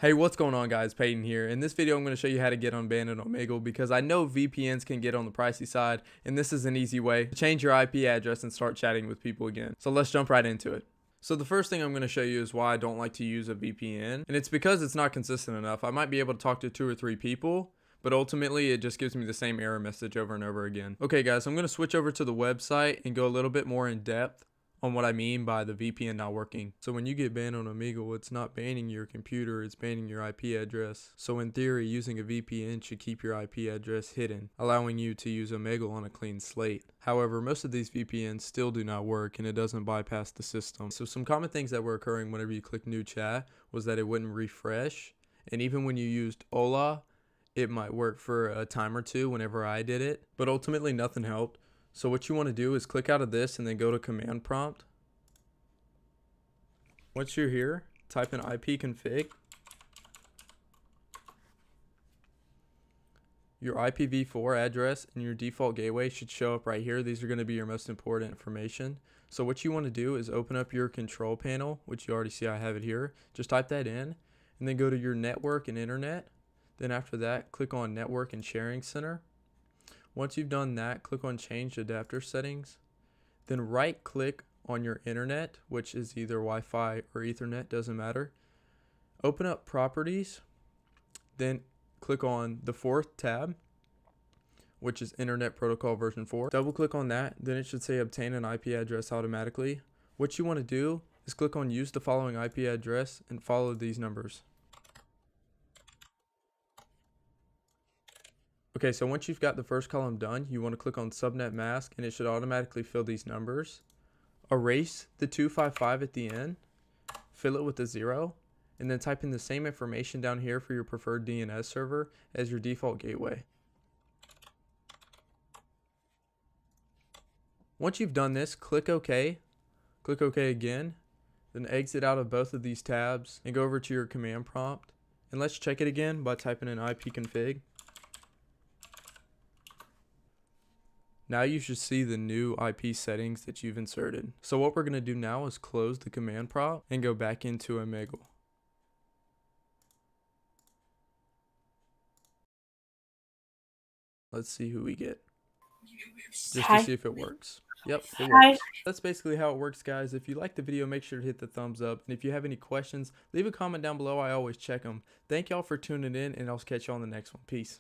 Hey, what's going on guys? Peyton here. In this video, I'm going to show you how to get unbanned on Omegle because I know VPNs can get on the pricey side, and this is an easy way to change your IP address and start chatting with people again. So let's jump right into it. So the first thing I'm going to show you is why I don't like to use a VPN, and it's because it's not consistent enough. I might be able to talk to 2 or 3 people, but ultimately it just gives me the same error message over and over again. Okay guys, so I'm going to switch over to the website and go a little bit more in depth on what I mean by the VPN not working. So when you get banned on Omegle, it's not banning your computer, it's banning your IP address. So in theory, using a VPN should keep your IP address hidden, allowing you to use Omegle on a clean slate. However, most of these VPNs still do not work and it doesn't bypass the system. So some common things that were occurring whenever you click new chat was that it wouldn't refresh. And even when you used Hola, it might work for a time or two whenever I did it, but ultimately nothing helped. So what you want to do is click out of this and then go to command prompt. Once you're here, type in ipconfig. Your IPv4 address and your default gateway should show up right here. These are going to be your most important information. So what you want to do is open up your control panel, which you already see I have it here. Just type that in and then go to your network and internet. Then after that, click on network and sharing center. Once you've done that, click on change adapter settings, then right click on your internet, which is either Wi-Fi or Ethernet, doesn't matter. Open up properties, then click on the 4th tab, which is Internet Protocol version 4. Double click on that, then it should say obtain an IP address automatically. What you want to do is click on use the following IP address and follow these numbers. Okay, so once you've got the first column done, you want to click on subnet mask and it should automatically fill these numbers. Erase the 255 at the end, fill it with a 0, and then type in the same information down here for your preferred DNS server as your default gateway. Once you've done this, click OK again, then exit out of both of these tabs and go over to your command prompt. And let's check it again by typing in ipconfig. Now you should see the new IP settings that you've inserted. So what we're going to do now is close the command prompt and go back into Omegle. Let's see who we get, just to see if it works. Yep, it works. That's basically how it works, guys. If you liked the video, make sure to hit the thumbs up. And if you have any questions, leave a comment down below. I always check them. Thank y'all for tuning in, and I'll catch you on the next one. Peace.